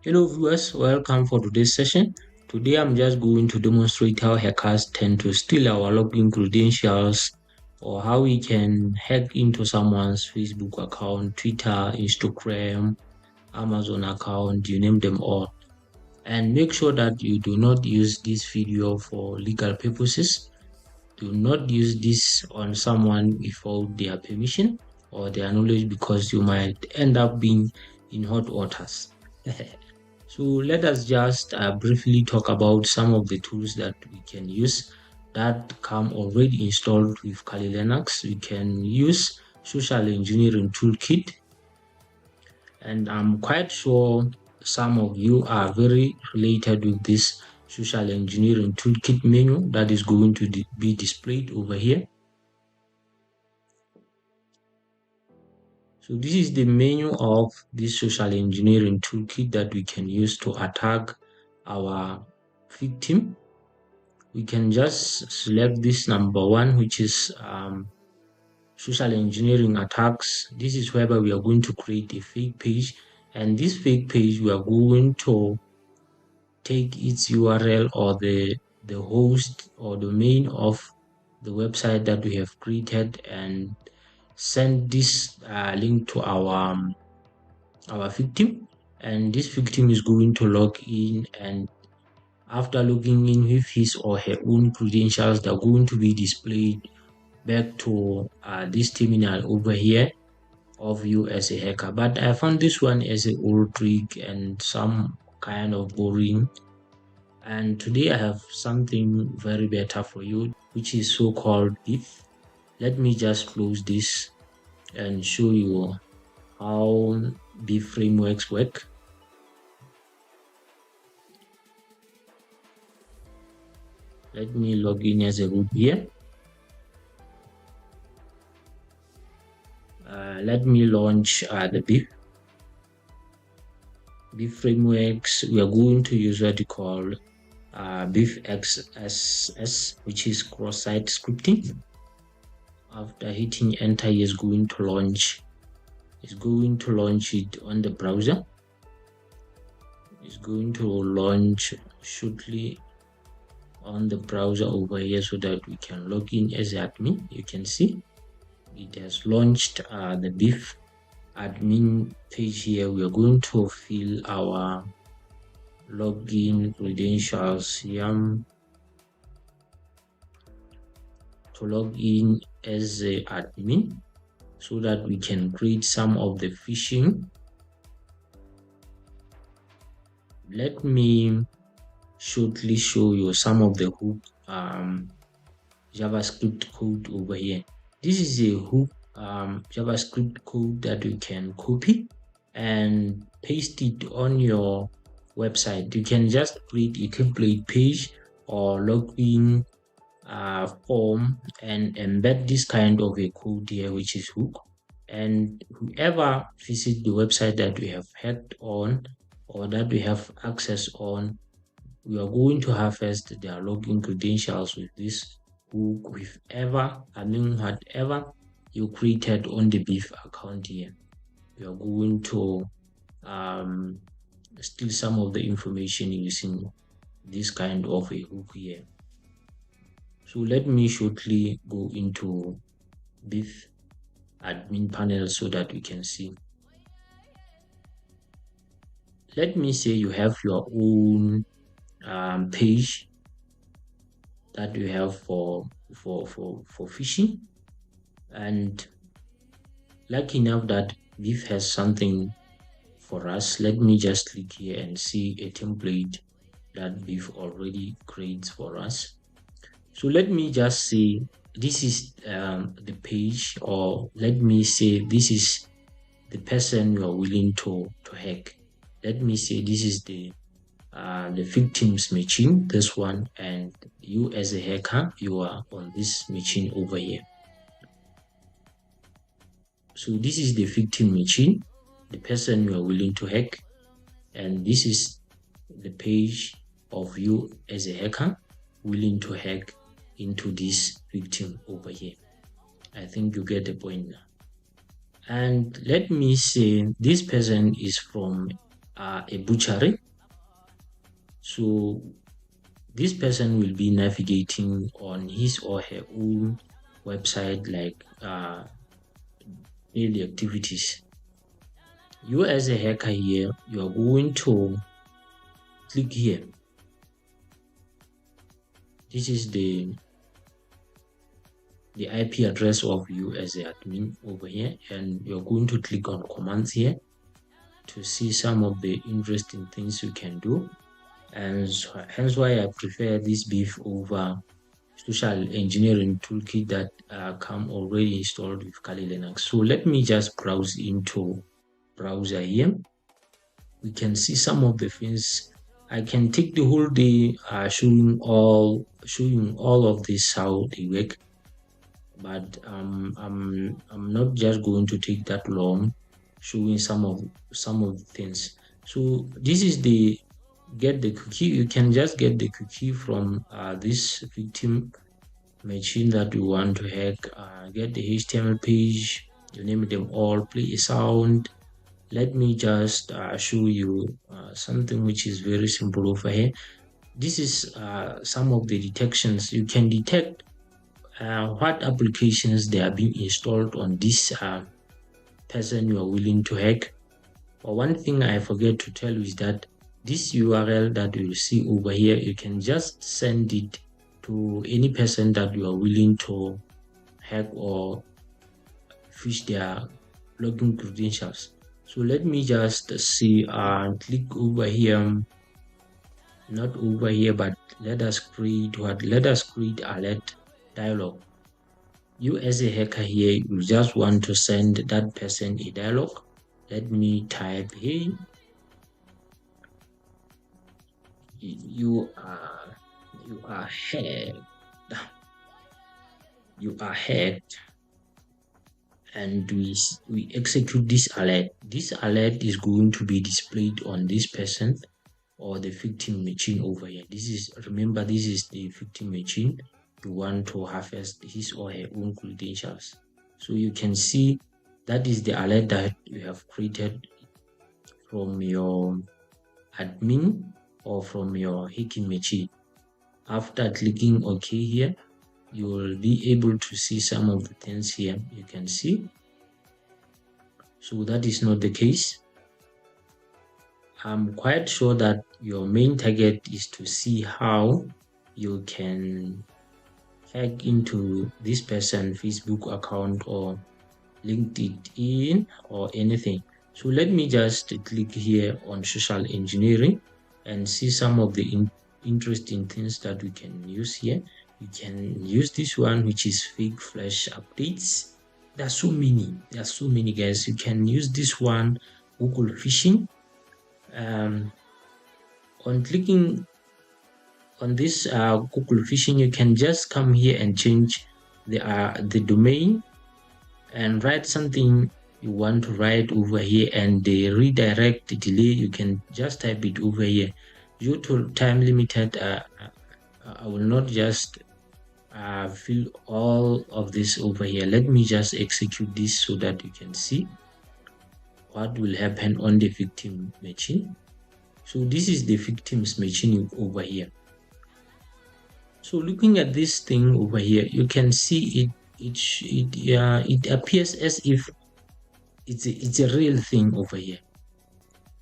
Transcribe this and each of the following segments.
Hello viewers, welcome for today's session. Today I'm just going to demonstrate how hackers tend to steal our login credentials or how we can hack into someone's Facebook account, Twitter, Instagram, Amazon account, you name them all. And make sure that you do not use this video for legal purposes. Do not use this on someone without their permission or their knowledge because you might end up being in hot waters. So let us just briefly talk about some of the tools that we can use that come already installed with Kali Linux. We can use social engineering toolkit, and I'm quite sure some of you are very related with this social engineering toolkit menu that is going to be displayed over here. So this is the menu of this social engineering toolkit that we can use to attack our victim. We can just select this number one, which is social engineering attacks. This is whereby we are going to create a fake page, and this fake page we are going to take its URL or the host or domain of the website that we have created and send this link to our victim, and this victim is going to log in, and after logging in with his or her own credentials, they're going to be displayed back to this terminal over here of you as a hacker. But I found this one as an old trick and some kind of boring, and today I have something very better for you, which is so-called BBE. Let me just close this and show you how BBE frameworks work. Let me log in as a root here. Let me launch the BBE frameworks. We are going to use what you call BBE XSS, which is cross-site scripting. After hitting enter, it's going to launch. It's going to launch it on the browser. It's going to launch shortly on the browser over here so that we can log in as admin. You can see it has launched the BBE admin page here. We are going to fill our login credentials here to log in as a admin so that we can create some of the phishing. Let me shortly show you some of the hook JavaScript code over here. This is a hook JavaScript code that you can copy and paste it on your website. You can just create a template page or login form and embed this kind of a code here, which is hook, and whoever visits the website that we have hacked on or that we have access on, we are going to harvest their login credentials with this hook, whatever you created on the BBE account here. We are going to steal some of the information using this kind of a hook here. So let me shortly go into BBE admin panel so that we can see. Let me say you have your own page that you have for phishing, and lucky enough that BBE has something for us. Let me just click here and see a template that BBE already creates for us. So let me just say this is the page, or let me say this is the person you are willing to hack. Let me say this is the victim's machine, this one, and you as a hacker, you are on this machine over here. So this is the victim machine, the person you are willing to hack, and this is the page of you as a hacker willing to hack into this victim over here. I think you get the point now. And let me say this person is from a butchery. So this person will be navigating on his or her own website, like daily activities. You as a hacker here, you are going to click here. This is the IP address of you as the admin over here, and you're going to click on commands here to see some of the interesting things you can do. And so, hence why I prefer this beef over social engineering toolkit that come already installed with Kali Linux. So let me just browse into browser here. We can see some of the things. I can take the whole day showing all of this how they work, but I'm not just going to take that long showing some of the things. So this is the get the cookie. You can just get the cookie from this victim machine that you want to hack. Get the HTML page, you name them all, play a sound. Let me just show you something which is very simple over here. This is some of the detections. You can detect what applications they are being installed on this person you are willing to hack. But one thing I forget to tell you is that this URL that you see over here, you can just send it to any person that you are willing to hack or fish their login credentials. So let me just see click over here, not over here, but let us create alert dialog. You as a hacker here, you just want to send that person a dialog. Let me type here. You are hacked. You are hacked. And we execute this alert. This alert is going to be displayed on this person or the victim machine over here. Remember, this is the victim machine. You want to harvest his or her own credentials. So you can see that is the alert that you have created from your admin or from your hacking machine. After clicking OK here, you will be able to see some of the things here you can see. So that is not the case. I'm quite sure that your main target is to see how you can hack into this person's Facebook account or LinkedIn or anything. So let me just click here on social engineering and see some of the interesting things that we can use here. You can use this one, which is fake flash updates. There are so many guys. You can use this one, Google phishing. On clicking on this Google phishing, you can just come here and change the domain and write something you want to write over here, and the redirect delay, you can just type it over here. Due to time limited, I will not just fill all of this over here. Let me just execute this so that you can see what will happen on the victim machine. So this is the victim's machine over here. So looking at this thing over here, you can see it appears as if it's a real thing over here.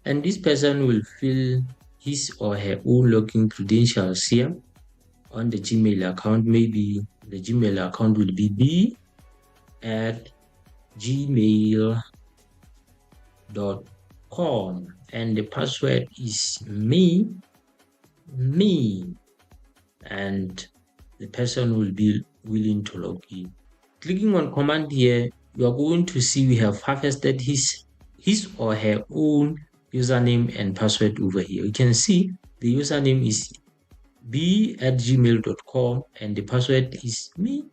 And this person will fill his or her own login credentials here on the Gmail account. Maybe the Gmail account will be b@gmail.com and the password is me, and the person will be willing to log in. Clicking on command here, you are going to see we have harvested his or her own username and password over here. You can see the username is b@gmail.com and the password is me.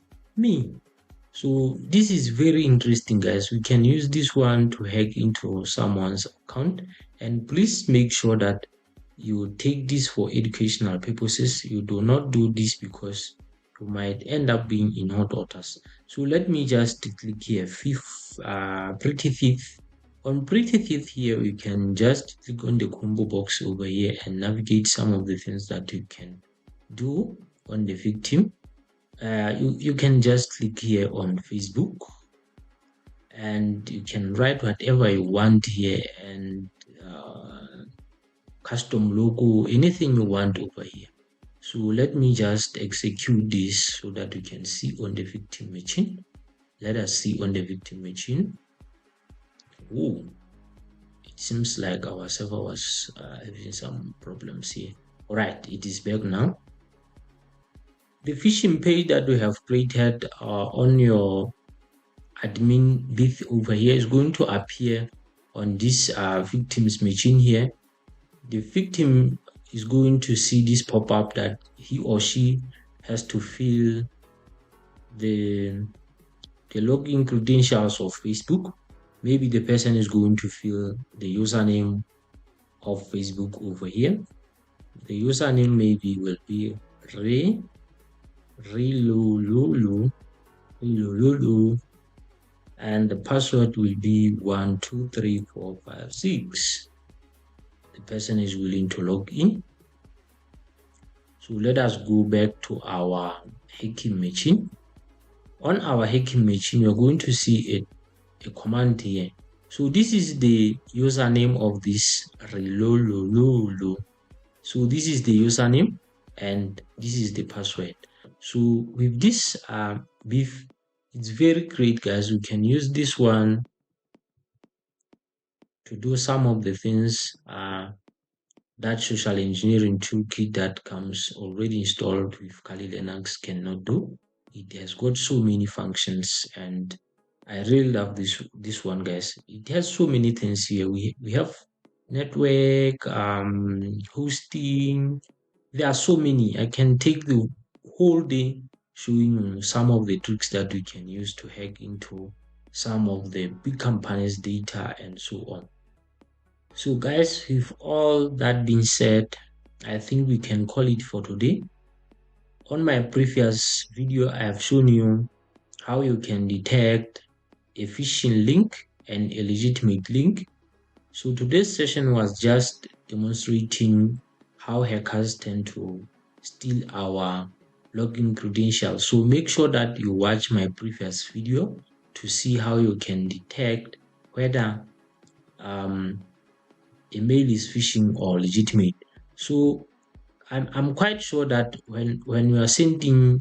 So this is very interesting, guys. We can use this one to hack into someone's account, and please make sure that you take this for educational purposes. You do not do this because you might end up being in hot waters. So let me just click here, pretty fifth. On Pretty Teeth here, you can just click on the combo box over here and navigate some of the things that you can do on the victim. You can just click here on Facebook and you can write whatever you want here and custom logo, anything you want over here. So let me just execute this so that you can see on the victim machine. Let us see on the victim machine. Oh, it seems like our server was having some problems here. All right, it is back now. The phishing page that we have created on your admin bit over here is going to appear on this victim's machine here. The victim is going to see this pop-up that he or she has to fill the login credentials of Facebook. Maybe the person is going to fill the username of Facebook over here. The username maybe will be Lulu, and the password will be 123456. The person is willing to log in. So let us go back to our hacking machine. On our hacking machine, we're going to see a command here. So this is the username of this Rilolololo. So this is the username and this is the password. So with this beef, it's very great, guys. We can use this one to do some of the things that social engineering toolkit that comes already installed with Kali Linux cannot do. It has got so many functions and I really love this one, guys. It has so many things here. We have network, hosting. There are so many. I can take the whole day showing some of the tricks that we can use to hack into some of the big companies' data and so on. So guys, with all that being said, I think we can call it for today. On my previous video, I have shown you how you can detect a phishing link and a legitimate link. So today's session was just demonstrating how hackers tend to steal our login credentials. So make sure that you watch my previous video to see how you can detect whether a mail is phishing or legitimate. So I'm quite sure that when you are sending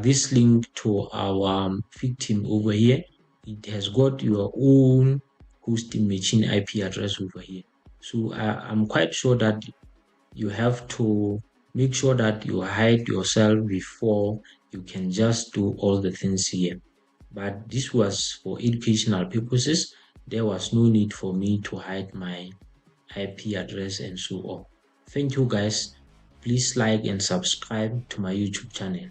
this link to our victim over here, it has got your own hosting machine IP address over here. So I'm quite sure that you have to make sure that you hide yourself before you can just do all the things here. But this was for educational purposes. There was no need for me to hide my IP address and so on. Thank you, guys. Please like and subscribe to my YouTube channel.